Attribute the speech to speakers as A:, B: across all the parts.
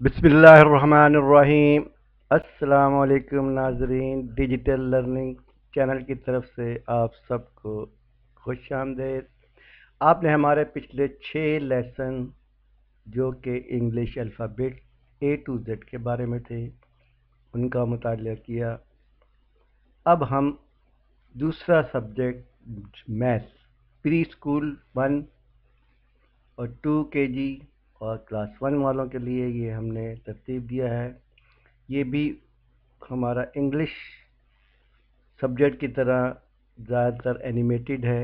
A: بسم اللہ الرحمن الرحیم۔ السلام علیکم ناظرین، ڈیجیٹل لرننگ چینل کی طرف سے آپ سب کو خوش آمدید۔ آپ نے ہمارے پچھلے 6 لیسن جو کہ English alphabet A to Z کے بارے میں تھے ان کا مطالعہ کیا۔ اب ہم دوسرا سبجیکٹ میتھ پری اسکول 1 اور 2 KG اور کلاس 1 والوں کے لیے یہ ہم نے ترتیب دیا ہے۔ یہ بھی ہمارا انگلش سبجیکٹ کی طرح زیادہ تر اینیمیٹڈ ہے،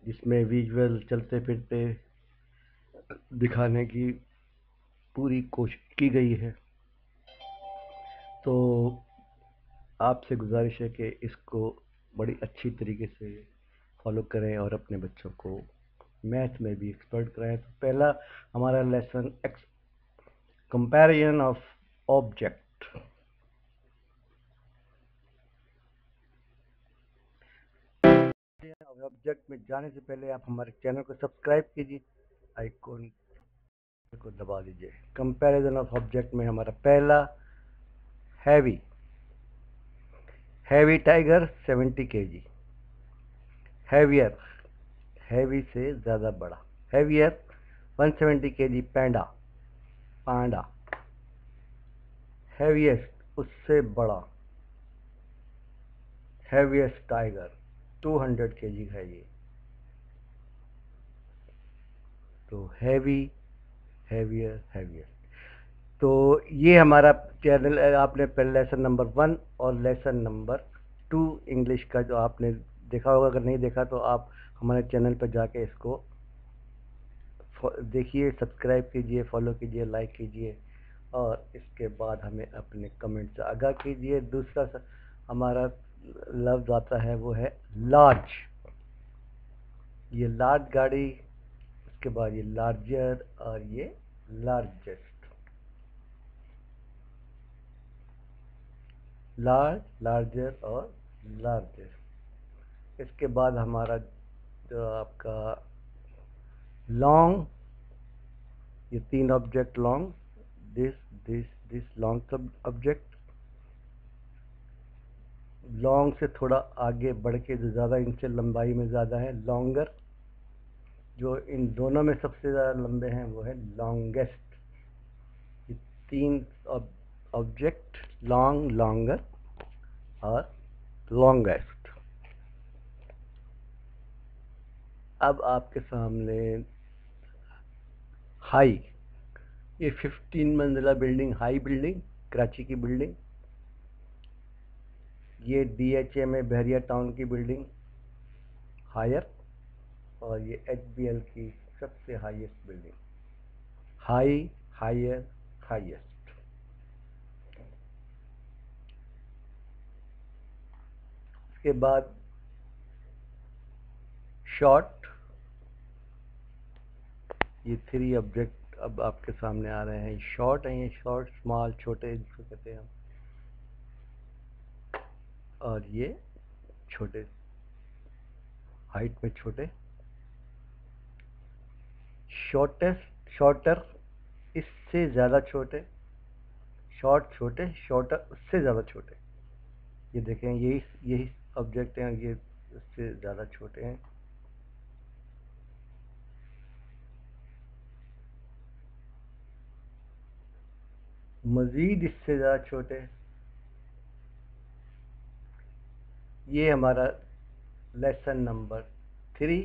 A: جس میں ویژول چلتے پھرتے دکھانے کی پوری کوشش کی گئی ہے۔ تو آپ سے گزارش ہے کہ اس کو بڑی اچھی طریقے سے فالو کریں اور اپنے بچوں کو میتھ میں بھی ایکسپرٹ کریں۔ تو پہلا ہمارا lesson comparison of object. Object میں جانے سے پہلے آپ ہمارے چینل کو سبسکرائب کیجیے، آئیکن کو دبا دیجیے۔ کمپیریزن آف آبجیکٹ میں ہمارا پہلا ہیوی ٹائیگر 70 kg، ہیویئر ہیوی سے زیادہ بڑا، ہیویئر 170 kg پانڈا، ہیویسٹ اس سے بڑا، ہیویسٹ ٹائیگر 200 kg ہے یہ۔ تو ہیویئر ہیویسٹ۔ تو یہ ہمارا چینل ہے۔ آپ نے پہلے لیسن نمبر 1 اور لیسن نمبر 2 انگلش کا جو آپ نے دیکھا ہوگا، اگر نہیں دیکھا تو آپ ہمارے چینل پہ جا کے اس کو دیکھیے، سبسکرائب کیجئے، فالو کیجئے، لائک کیجئے اور اس کے بعد ہمیں اپنے کمنٹ سے آگاہ کیجئے۔ دوسرا ہمارا لفظ آتا ہے وہ ہے لارج۔ یہ لارج گاڑی، اس کے بعد یہ لارجر اور یہ لارجسٹ۔ لارجر اور لارجسٹ۔ اس کے بعد ہمارا جو آپ کا لانگ، یہ 3 object long, this long object. Long سے تھوڑا آگے بڑھ کے جو زیادہ ان سے لمبائی میں زیادہ ہے لانگر، جو ان دونوں میں سب سے زیادہ لمبے ہیں وہ ہے لانگیسٹ۔ یہ 3 آبجیکٹ لانگ، لانگر اور لانگیسٹ۔ اب آپ کے سامنے ہائی، یہ 15 منزلہ بلڈنگ، ہائی بلڈنگ، کراچی کی بلڈنگ۔ یہ DHA میں بحریہ ٹاؤن کی بلڈنگ ہائر، اور یہ HBL کی سب سے highest building, high, higher, highest. اس کے بعد شارٹ، یہ 3 آبجیکٹ اب آپ کے سامنے آ رہے ہیں، شارٹ ہیں، یہ شارٹ، اسمال، چھوٹے جس کو کہتے ہیں ہم، اور یہ چھوٹے، ہائٹ میں چھوٹے۔ شارٹر اس سے زیادہ چھوٹے، شارٹ چھوٹے، شارٹر اس سے زیادہ چھوٹے۔ یہ دیکھیں، یہی آبجیکٹ ہیں، یہ اس سے زیادہ چھوٹے ہیں۔ مزید اس سے زیادہ چھوٹے۔ یہ ہمارا لیسن نمبر 3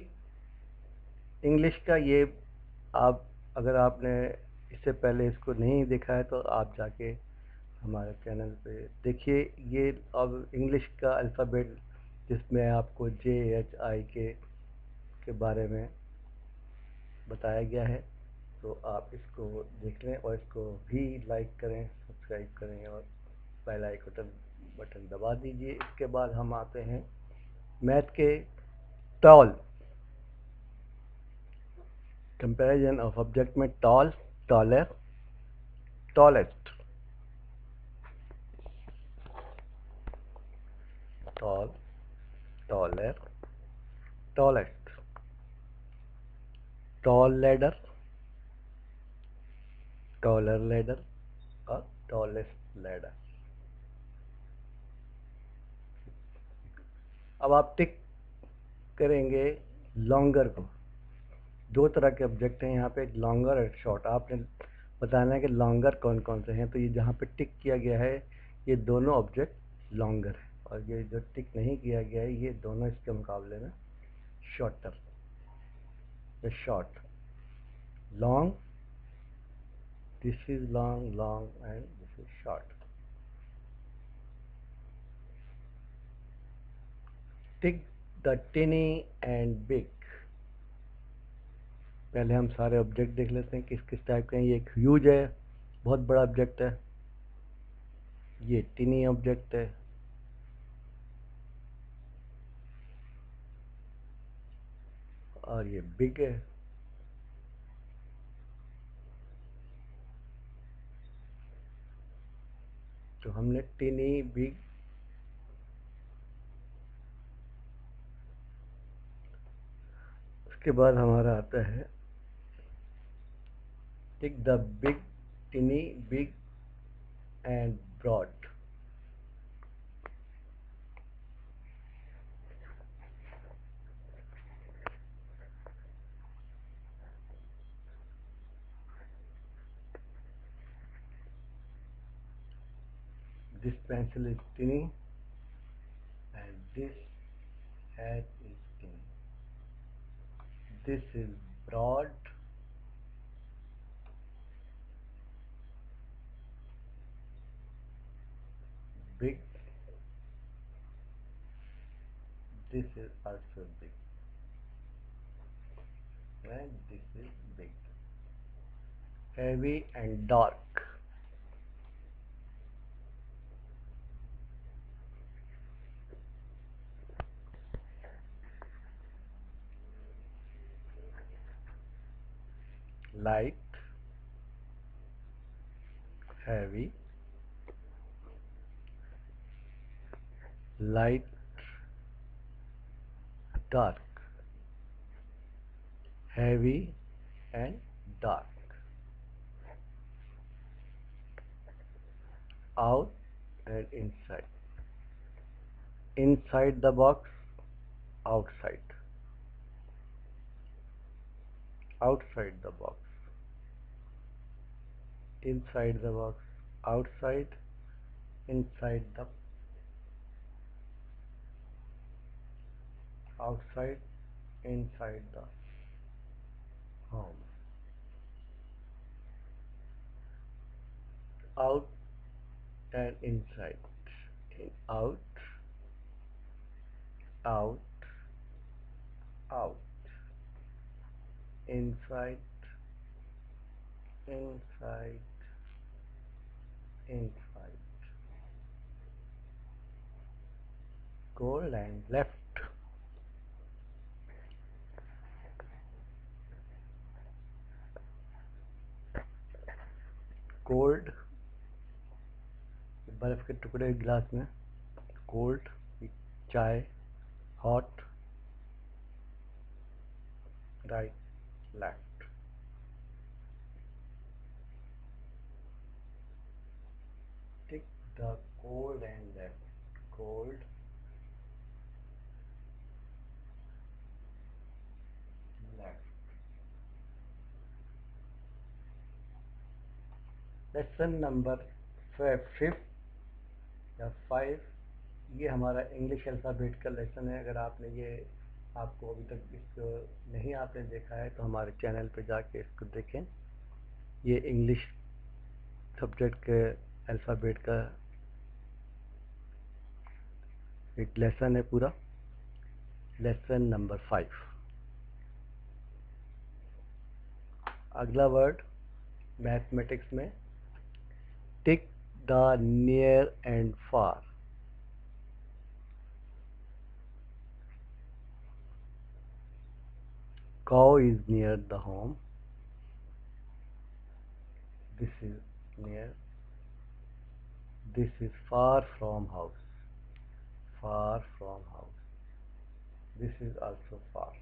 A: انگلش کا۔ یہ آپ اگر آپ نے اس سے پہلے اس کو نہیں دیکھا ہے تو آپ جا کے ہمارے چینل پہ دیکھیے۔ یہ اب انگلش کا الفابیٹ جس میں آپ کو JHIK کے بارے میں بتایا گیا ہے، تو آپ اس کو دیکھ لیں اور اس کو بھی لائک کریں، سبسکرائب کریں اور بیل آئیکن بٹن دبا دیجئے۔ اس کے بعد ہم آتے ہیں میتھ کے ٹال، کمپیریزن آف آبجیکٹ میں tall, taller, tallest, tall, taller, tallest, tall ladder, taller ladder or tallest ladder. अब आप टिक करेंगे लॉन्गर को. दो तरह के ऑब्जेक्ट हैं यहाँ पे, लॉन्गर और शॉर्ट. आपने बताना है कि लॉन्गर कौन कौन से हैं. तो ये जहाँ पे टिक किया गया है ये दोनों ऑब्जेक्ट लॉन्गर है, और ये जो टिक नहीं किया गया है ये दोनों इसके मुकाबले में शॉर्टर. ये short, long, this is long, long and this is short. Tick the टिनी and big. पहले हम सारे ऑब्जेक्ट देख लेते हैं किस किस टाइप के हैं. ये एक ह्यूज है, बहुत बड़ा ऑब्जेक्ट है. ये टिनी ऑब्जेक्ट है. और ये बिग है. तो हमने टिनी, बिग, उसके बाद हमारा आता है tick the big, tiny, big and broad. This pencil is tiny and this hat is tiny. This is broad, big. This is also big, and this is big. Heavy and dark. Light, heavy, light, dark, heavy and dark. Out and inside. Inside the box, outside. Outside the box. Inside the box, outside, inside the outside, inside the home. Out and inside. In, out, out, out. Inside, inside, inside. Cold and left. Cold, बर्फ के टुकड़े गिलास में. Cold, चाय. Hot, right, left. Tick the cold and left. Cold, left. Lesson number 5 या 5. ये हमारा English alphabet का लेसन है. अगर आपने ये आपको अभी तक इसको नहीं आपने देखा है तो हमारे चैनल पे जाके इसको देखें. ये इंग्लिश सब्जेक्ट के अल्फ़ाबेट का एक लेसन है पूरा. Lesson number 5. अगला वर्ड मैथमेटिक्स में tick the near and far. Cow is near the home. This is near. This is far from house. Far from house. This is also far.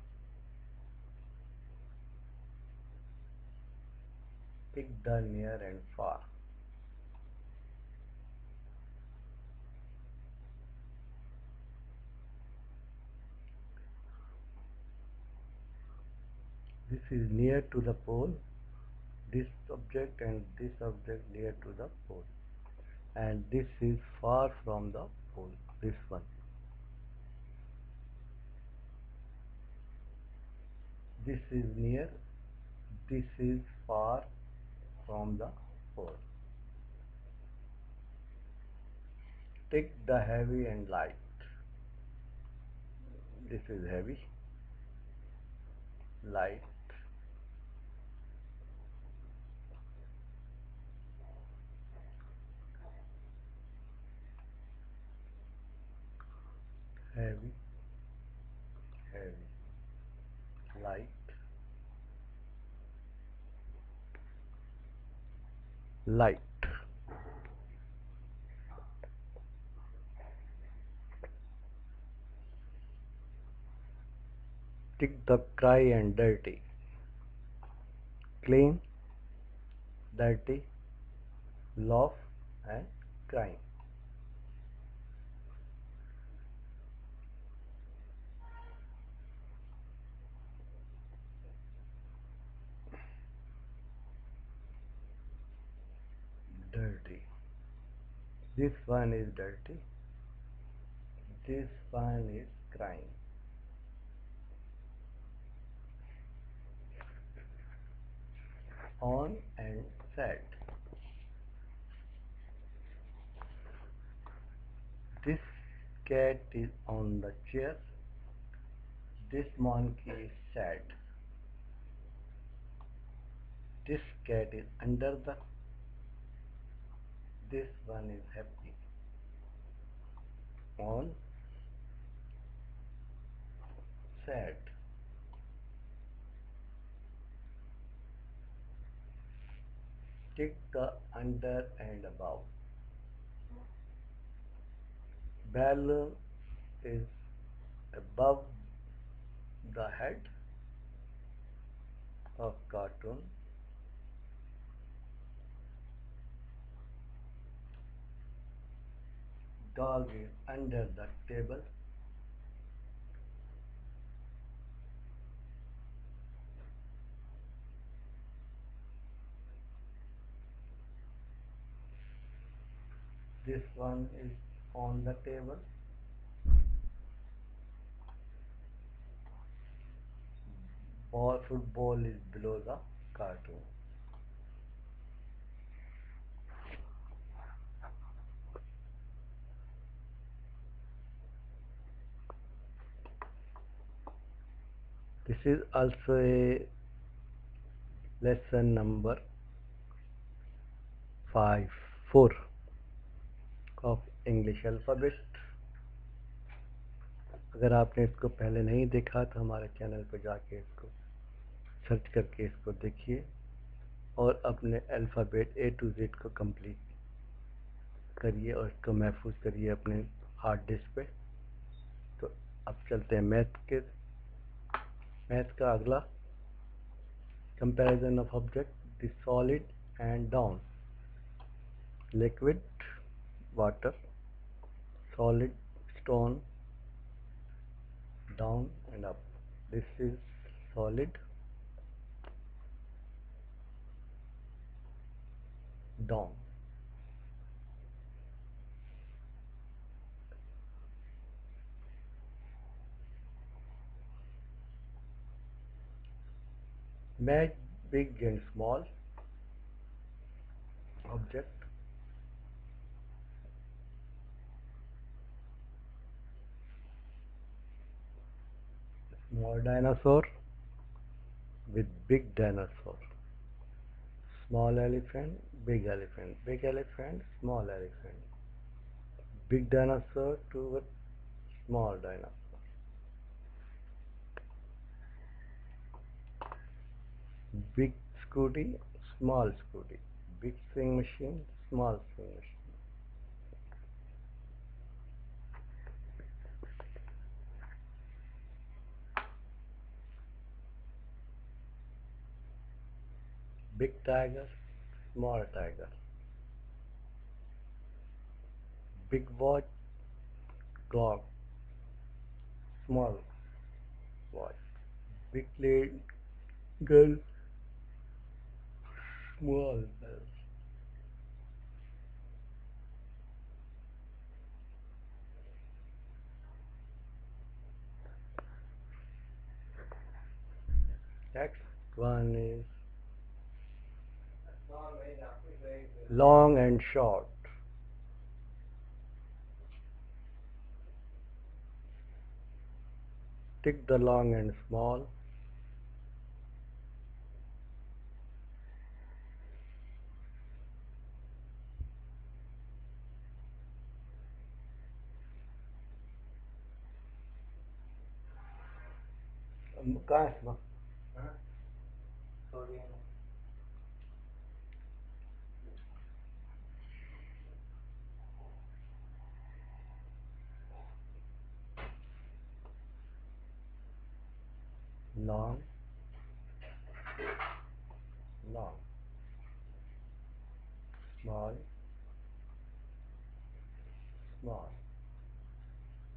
A: Pick the near and far. This is near to the pole, this object and this object near to the pole, and this is far from the pole, this one. This is near, this is far from the pole. Take the heavy and light. This is heavy, light, heavy, heavy, light, light. Tick the cry and dirty. Clean, dirty, laugh and crying. Dirty. This one is dirty. This one is crying. On and sad. This cat is on the chair. This monkey is sad. This cat is under the. This one is happy. On, sad. Tick the under and above. Balloon is above the head of cartoon. Dog is under the table. This one is on the table. Football is below the cartoon. This is also a lesson number 4 of English alphabet. अगर आपने इसको पहले नहीं देखा तो हमारे channel पर जाके इसको सर्च करके इसको देखिए और अपने अल्फ़ाबेट A to Z को कंप्लीट करिए और इसको महफूज करिए अपने हार्ड डिस्क पे। तो अब चलते हैं मैथ का अगला comparison of object, the solid and down, liquid water, solid stone, down and up. This is solid, down. Match big and small object. Small dinosaur with big dinosaur. Small elephant, big elephant. Big elephant, small elephant. Big dinosaur to a small dinosaur. Big scooty, small scooty. Big swing machine, small swing machine. Big tiger, small tiger. Big watch, clock, small watch. Big lady, girl, small bell. Next one is long and short. Tick the long and small. कहाँ है इसमें? Long, long, small, small.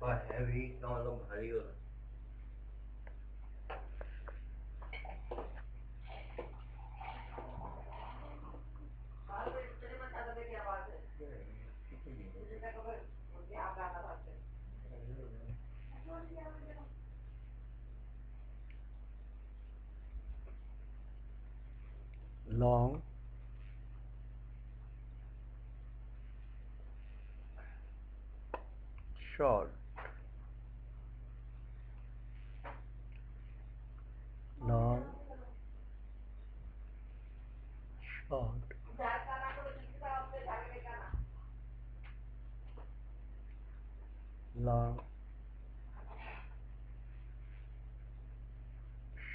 B: But heavy, no, no, bhari ho.
A: Long, short, long, short, long,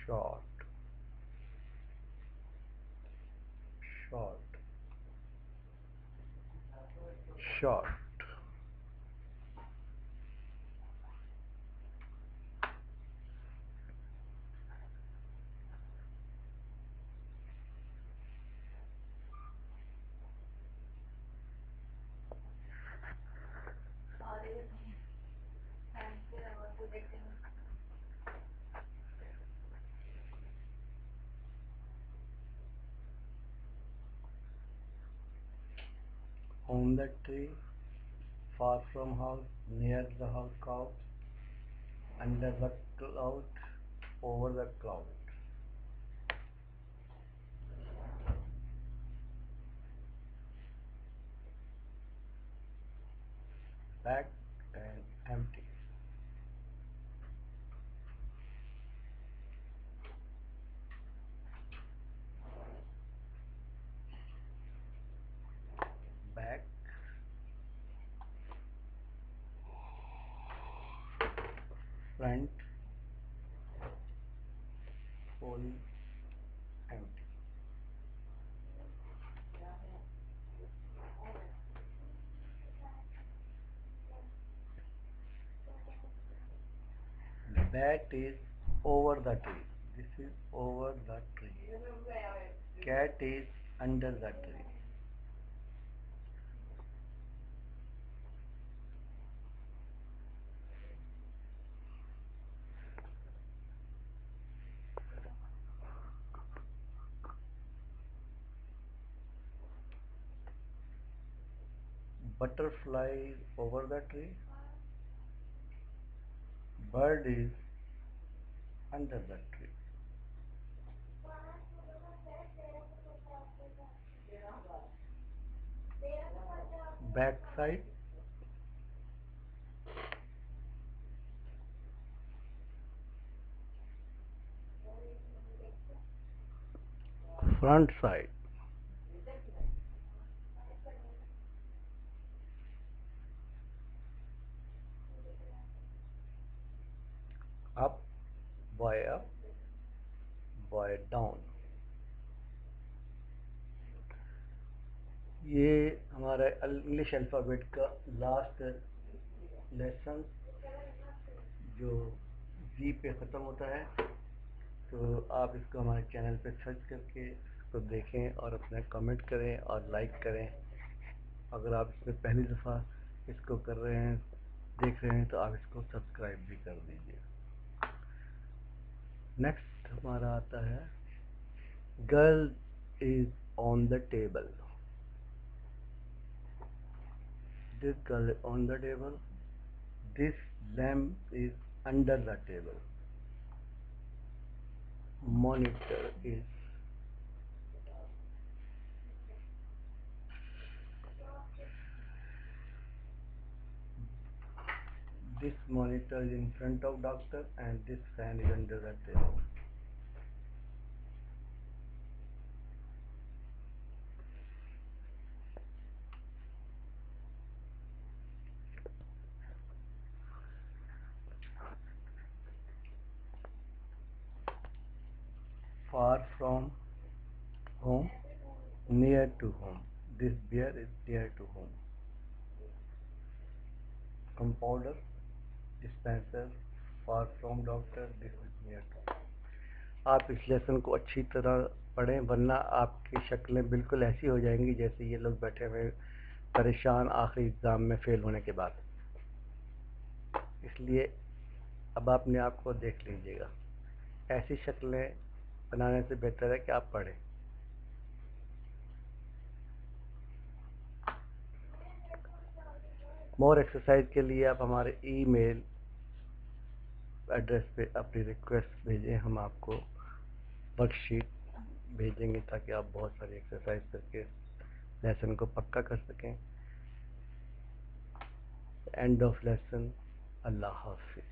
A: short, short, short. On the tree, far from house, near the house cow, under the cloud, over the cloud. Back and empty. Back, front, full, empty. Bat is over the tree. This is over the tree. Cat is under the tree. Butterfly is over the tree. Bird is under the tree. Back side, front side, up, up, boy down. یہ ہمارا English alphabet کا last lesson جو جی پہ ختم ہوتا ہے، تو آپ اس کو ہمارے چینل پہ سرچ کر کے کو دیکھیں اور اپنا کمنٹ کریں اور لائک کریں. اگر آپ اس میں پہلی دفعہ اس کو کر رہے ہیں دیکھ رہے ہیں تو آپ اس کو سبسکرائب بھی کر دیجیے. نیکسٹ ہمارا آتا ہے girl is on the table. This girl is on the table. This lamp is under the table. Monitor is this monitor is in front of doctor and this fan is under the table. Far from home, near to home. This bear is near to home. Compounder, dispenser, far from doctor, this is near to. آپ اس lesson کو اچھی طرح پڑھیں ورنہ آپ کی شکلیں بالکل ایسی ہو جائیں گی جیسے یہ لوگ بیٹھے ہوئے پریشان آخری ایگزام میں فیل ہونے کے بعد. اس لیے اب آپ اپنے آپ کو دیکھ لیجیے گا. ایسی شکلیں بنانے سے بہتر ہے کہ آپ پڑھیں. مور ایکسرسائز کے لیے آپ ہمارے ای میل ایڈریس پہ اپنی ریکویسٹ بھیجیں. ہم آپ کو ورک شیٹ بھیجیں گے تاکہ آپ بہت ساری ایکسرسائز کر کے لیسن کو پکا کر سکیں. And of lesson. اللہ حافظ.